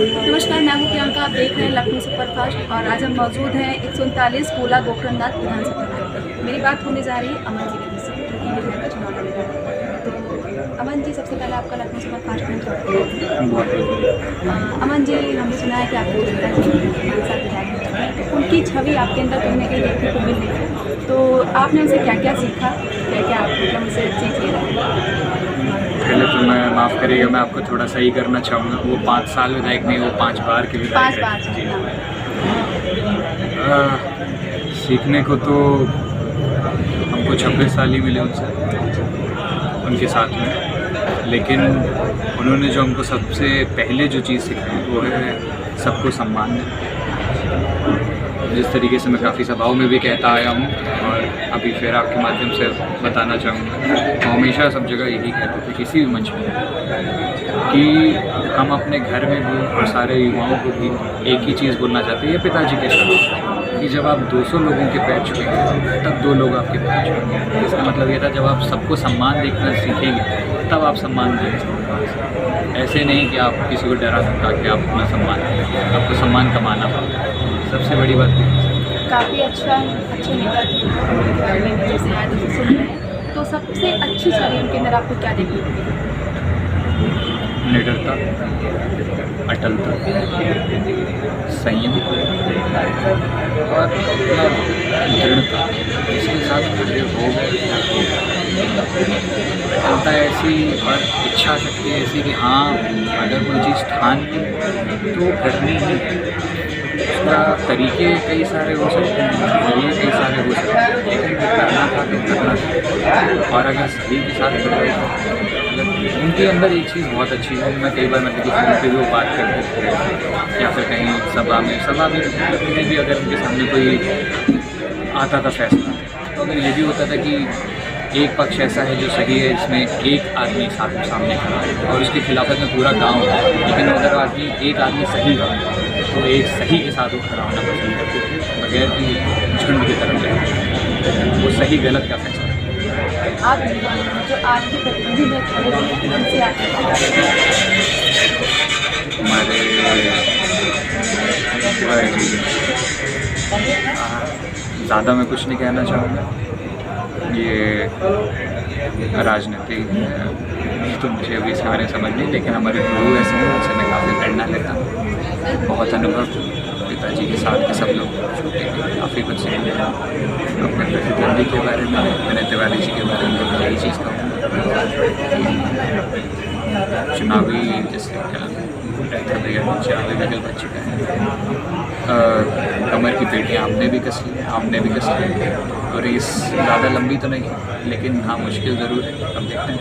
नमस्कार, मैं हूँ प्रियंका। आप देख रहे हैं लखनऊ सुपरफास्ट और आज हम मौजूद हैं 139 गोला गोकरणनाथ विधानसभा में। मेरी बात होने जा रही है अमन जी से, जो कि बिहार का चुनाव लड़ रहे हैं। तो अमन जी, सबसे पहले आपका लखनऊ सुपरफास्ट में अमन जी, हमने सुना है कि आपके सांसद विधायक हो चुके हैं, तो उनकी छवि आपके अंदर कहीं ना कहीं देखने को मिल रही है। तो आपने उनसे क्या क्या सीखा, क्या क्या मतलब उनसे सीख लिया? पहले तो मैं माफ़ करिएगा, मैं आपको थोड़ा सही करना चाहूँगा। वो 5 साल विधायक नहीं, वो 5 बार के विधायक रहे। जी सीखने को तो हमको 26 साल ही मिले उनके साथ में, लेकिन उन्होंने जो हमको सबसे पहले जो चीज़ सिखाई वो है सबको सम्मान देना। जिस तरीके से मैं काफ़ी सभाओं में भी कहता आया हूँ और अभी फिर आपके माध्यम से बताना चाहूँगा, तो हमेशा सब जगह यही कहते थे किसी भी मंच में कि हम अपने घर में भी और सारे युवाओं को भी एक ही चीज़ बोलना चाहते हैं, ये पिताजी के साथ, कि जब आप 200 लोगों के पैर छुएंगे तब 2 लोग आपके पैर छुएंगे। इसका मतलब ये था, जब आप सबको सम्मान देखना सीखेंगे तब आप सम्मान देंगे। ऐसे नहीं कि आप किसी को डरा धमका के आप अपना सम्मान देंगे, आपको सम्मान कमाना पड़ेगा। सबसे बड़ी बात काफ़ी अच्छे नेता जैसे आज सुन रहे हैं, तो सबसे अच्छी छवि उनके अंदर आपको क्या देखने को मिली? निडरता, अटलता, संयम और दृढ़ता। इसके साथ खड़े हो अटलता ऐसी और इच्छा शक्ति ऐसी कि हाँ, अगर कोई चीज़ ठान ली तो करनी ही है। उसका तरीके कई सारे हो सकते हैं, जरिए कई सारे हो सकते हैं, लेकिन करना था तो करना था। और अगर सही के साथ उनके अंदर एक चीज़ बहुत अच्छी है, मैं कई बार मतलब कि फ़ोन पे भी वो बात करते थे या फिर कहीं सभा में कहीं भी अगर उनके सामने कोई आता था फैसला, तो अगर ये भी होता था कि एक पक्ष ऐसा है जो सही है, इसमें एक आदमी सामने खड़ा है और उसकी खिलाफत में पूरा गाँव है, लेकिन अगर एक आदमी सही है तो एक सही के साथ वो खड़ा होना पसंद करते थे, बगैर कि झुंड की तरफ जाए। वो सही गलत का फैसला। आप जो आज के प्रतिनिधि में खड़े हैं, उनसे आगे हमारे ज़्यादा मैं कुछ नहीं कहना चाहूँगा। ये राजनीति तो मुझे अभी इसके बारे में समझ नहीं, लेकिन हमारे गुरु ऐसे हैं उनसे मैं काफ़ी प्रेरणा लेता हूँ। बहुत अनुभव पिताजी के साथ के सब लोग काफ़ी कुछ सीखे। अपने प्रतिद्वंदी के बारे में, विनय तिवारी जी के बारे में यही चीज़ कहूँगा, चुनावी जैसे चुनावी लगल बच चुका है। कमर की पेटियाँ हमने भी कस ली, आपने भी कस ली, और रेस ज़्यादा लंबी तो नहीं है, लेकिन हाँ मुश्किल ज़रूर है। अब देखते हैं।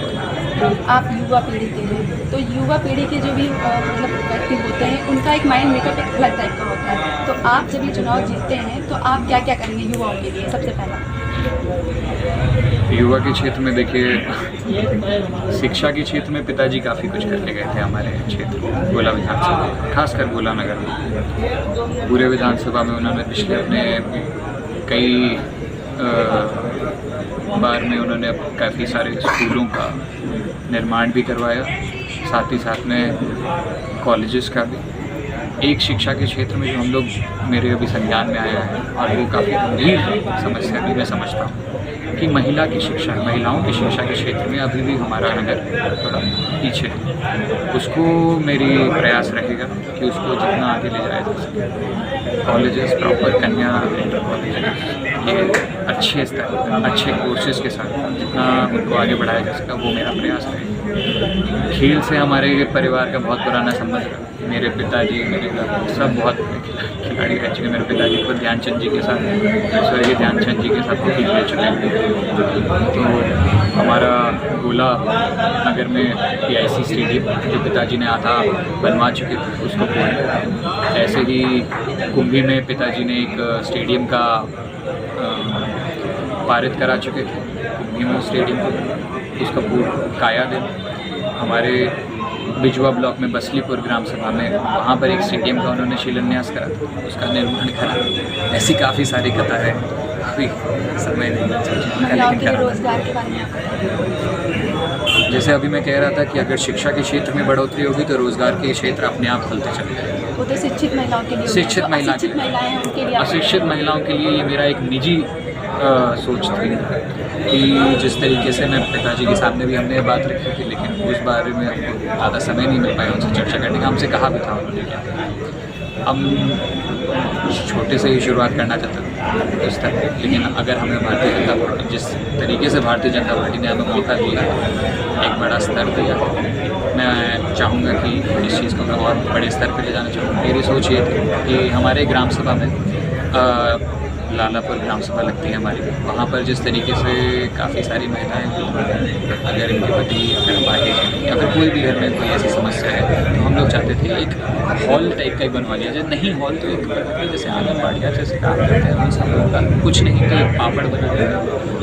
आप युवा पीढ़ी के हैं, तो युवा पीढ़ी के जो भी मतलब व्यक्ति होते हैं, उनका एक माइंड मेकअप एक अलग टाइप का होता है। तो आप जब ये चुनाव जीतते हैं तो आप क्या क्या करेंगे युवाओं के लिए? सबसे पहला युवा के क्षेत्र में देखिए, शिक्षा के क्षेत्र में पिताजी काफ़ी कुछ करके गए थे हमारे क्षेत्र गोला विधानसभा, खासकर गोला नगर में। पूरे विधानसभा में उन्होंने पिछले अपने कई बार में उन्होंने काफ़ी सारे स्कूलों का निर्माण भी करवाया, साथ ही साथ में कॉलेजेस का भी। एक शिक्षा के क्षेत्र में जो हम लोग मेरे अभी संज्ञान में आया है, और वो काफ़ी गंभीर समस्या भी मैं समझता हूँ कि महिलाओं की शिक्षा के क्षेत्र में अभी भी हमारा नगर थोड़ा पीछे है। उसको मेरी प्रयास रहेगा कि उसको जितना आगे ले जाया जा सके। कॉलेजेस प्रॉपर कन्या इंटर कॉलेजेस, ये अच्छे स्तर अच्छे कोर्सेज के साथ जितना उनको आगे बढ़ाया जा सका, वो मेरा प्रयास रहेगा। खेल से हमारे परिवार का बहुत पुराना संबंध है। मेरे पिताजी, मेरे सब बहुत खिलाड़ी रह चुके। मेरे पिताजी को ध्यानचंद जी के साथ, स्वर्गीय ध्यानचंद जी के साथ हॉकी खेल चुके हैं। तो हमारा गोला नगर में PIC स्टेडियम जो पिताजी ने आधा बनवा चुके थे, उसको पूर्ण। ऐसे ही कुंभी में पिताजी ने एक स्टेडियम का पारित करा चुके थे, कुंभी में स्टेडियम को उसका पूर्ण काया देना। हमारे बिजवा ब्लॉक में बसलीपुर ग्राम सभा में वहाँ पर एक स्टेडियम का उन्होंने शिलान्यास करा था, उसका निर्माण करा। ऐसी काफ़ी सारी कथाएँ अभी समय नहीं, लेकिन रोजगार के बारे में जैसे अभी मैं कह रहा था कि अगर शिक्षा के क्षेत्र में बढ़ोतरी होगी तो रोज़गार के क्षेत्र अपने आप खुलते चले जाएंगे। वो तो शिक्षित महिलाओं के लिए होगा। शिक्षित जो महिला अशिक्षित महिलाएं हैं उनके लिए अशिक्षित महिलाओं के लिए ये मेरा एक निजी सोच थी कि जिस तरीके से मैं पिताजी के सामने भी हमने बात रखी थी, लेकिन उस बारे में हमको ज़्यादा समय नहीं मिल पाया उनसे चर्चा करने का। हमसे कहा भी था उन्होंने क्या हम छोटे से ही शुरुआत करना चाहते थे उस स्तर पर, लेकिन अगर हमें भारतीय जनता पार्टी जिस तरीके से भारतीय जनता पार्टी ने हमें मौका दिया, एक बड़ा स्तर दिया, मैं चाहूँगा कि इस चीज़ को मैं और बड़े स्तर पर ले जाना चाहूँगा। मेरी सोच ये थी कि हमारे ग्राम सभा में लालापुर ग्राम सभा लगती है हमारी, वहाँ पर जिस तरीके से काफ़ी सारी महिलाएं अगर इनके पति अगर बाहर हैं या फिर कोई भी घर में कोई ऐसी समस्या है, तो हम लोग चाहते थे एक हॉल टाइप का ही बनवा लिया जाए। नहीं हॉल तो एक जैसे आंगनबाड़ियाँ जैसे काम करते हैं उन सब लोगों का, कुछ नहीं तो एक पापड़ बना देगा,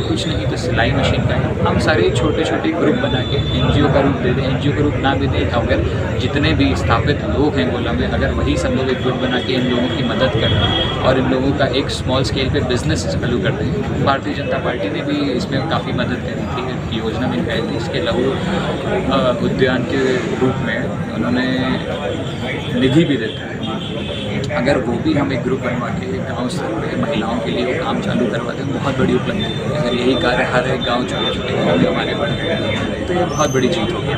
कुछ नहीं तो सिलाई मशीन का है। हम सारे छोटे छोटे ग्रुप बना के NGO का रूप दे दें, NGO का रूप ना भी दें, अगर जितने भी स्थापित लोग हैं गोला में, अगर वही सब लोग एक ग्रुप बना के इन लोगों की मदद करें और इन लोगों का एक स्मॉल स्केल पे बिजनेस चालू करते हैं। भारतीय जनता पार्टी ने भी इसमें काफ़ी मदद करी थी, योजना में गए थे, इसके लघु उद्यान के रूप में उन्होंने निधि भी देता है। अगर वो भी हम एक ग्रुप बनवा के गांव स्तर पे महिलाओं के लिए वो काम चालू करवा दें, बहुत बड़ी उपलब्धि है। अगर यही कार्य हर एक गाँव छोटे छोटे गाँव में हमारे बढ़े तो ये बहुत बड़ी जीत होगी।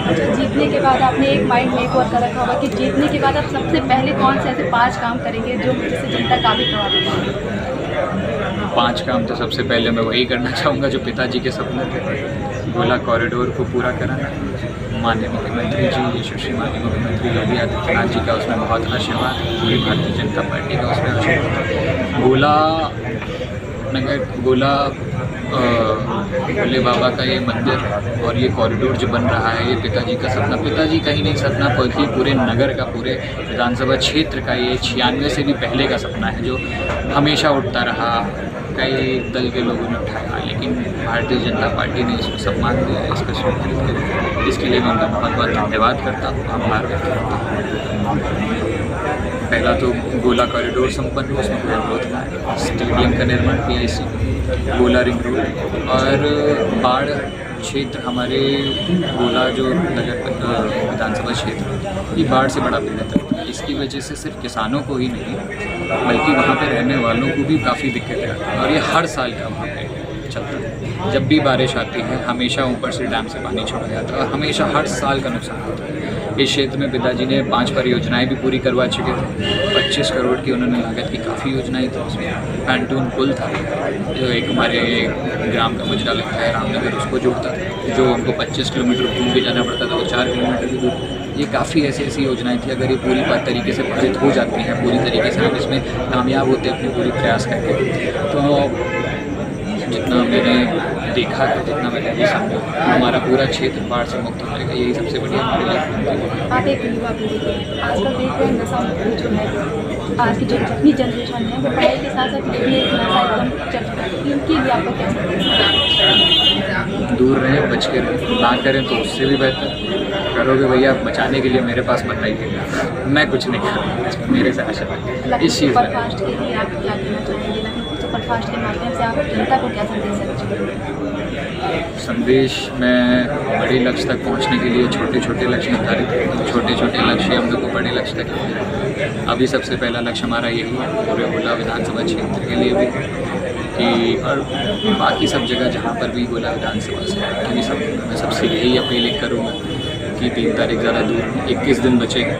अच्छा, जीतने के बाद आपने एक माइंड में एक और कर रखा होगा कि जीतने के बाद आप सबसे पहले कौन से ऐसे 5 काम करेंगे जो जिससे जनता काफ़ी प्रभावित होगी? 5 काम तो सबसे पहले मैं वही करना चाहूँगा जो पिताजी के सपने थे, गोला कॉरिडोर को पूरा कराना। माननीय मुख्यमंत्री जी, यशस्वी माननीय मुख्यमंत्री योगी आदित्यनाथ जी का उसमें बहुत आशीर्वाद, पूरी भारतीय जनता पार्टी का उसमें आशीर्वाद। गोला भोले बाबा का ये मंदिर और ये कॉरिडोर जो बन रहा है, ये पिताजी का सपना, पिताजी का ही नहीं सपना बल्कि पूरे नगर का, पूरे विधानसभा क्षेत्र का, ये 96 से भी पहले का सपना है जो हमेशा उठता रहा। कई दल के लोगों ने उठाया, लेकिन भारतीय जनता पार्टी ने इसको सम्मान दिया, इसको स्वीकृत किया। इसके लिए मैं उनका बहुत बहुत धन्यवाद करता हूँ, आभार व्यक्त करता हूँ। पहला तो गोला कॉरिडोर संपन्न, उसमें कोई अवरोध ना है, स्टेडियम का निर्माण, PIC, गोला रिंग रोड और बाढ़ क्षेत्र, हमारे गोला जो नगर विधानसभा क्षेत्र, ये बाढ़ से बड़ा पीड़ित है। इसकी वजह से सिर्फ किसानों को ही नहीं बल्कि वहाँ पे रहने वालों को भी काफ़ी दिक्कतें आती हैं और ये हर साल का वहाँ पे चलता है। जब भी बारिश आती है हमेशा ऊपर से डैम से पानी छोड़ा जाता है और हमेशा हर साल का नुकसान होता है। इस क्षेत्र में पिताजी ने 5 परियोजनाएं भी पूरी करवा चुके थे। 25 करोड़ की उन्होंने लागत की काफ़ी योजनाएं थी। उसमें पैंटून पुल था जो एक हमारे ग्राम का मुजरा लगता है रामनगर, उसको जोड़ता था, जो उनको 25 किलोमीटर घूम के जाना पड़ता था, वो 4 किलोमीटर की दूर। ये काफ़ी ऐसी योजनाएं थी, अगर ये पूरी तरीके से पारित हो जाती हैं, पूरी तरीके से हम इसमें कामयाब होते हैं अपने पूरी प्रयास करके, तो जितना मैंने देखा है, जितना मैंने समझा, हमारा पूरा क्षेत्र बाढ़ से मुक्त हो जाएगा। यही सबसे बढ़िया हमारे लिए। आप एक युवा पीढ़ी के आजकल देख रहे हैं नशा मुक्ति जो है, आज की जो जितनी जनरेशन है वो पढ़ाई के साथ साथ ये भी एक नशा एकदम चल रहा है, इनके लिए आपको क्या दूर रहें, बच के रहें, ना करें तो उससे भी बेहतर करोगे भैया। बचाने के लिए मेरे पास बताइएगा, मैं कुछ नहीं करूँगा, मेरे से आशा है इस चीज़ सुपरफास्ट के लिए आप क्या कहना चाहेंगे? सुपरफास्ट के माध्यम से आप जनता को क्या संदेश देना? संदेश में बड़े लक्ष्य तक पहुंचने के लिए छोटे छोटे लक्ष्य निर्धारित हैं, छोटे छोटे लक्ष्य हम लोग को बड़े लक्ष्य तक लेके जाएंगे। अभी सबसे पहला लक्ष्य हमारा यही है पूरे गोला विधानसभा क्षेत्र के लिए भी कि, और बाकी सब जगह जहाँ पर भी गोला विधानसभा से भी सब, मैं सबसे यही अपील करूँगा कि 3 तारीख ज़्यादा दूर, 21 दिन बचेगा।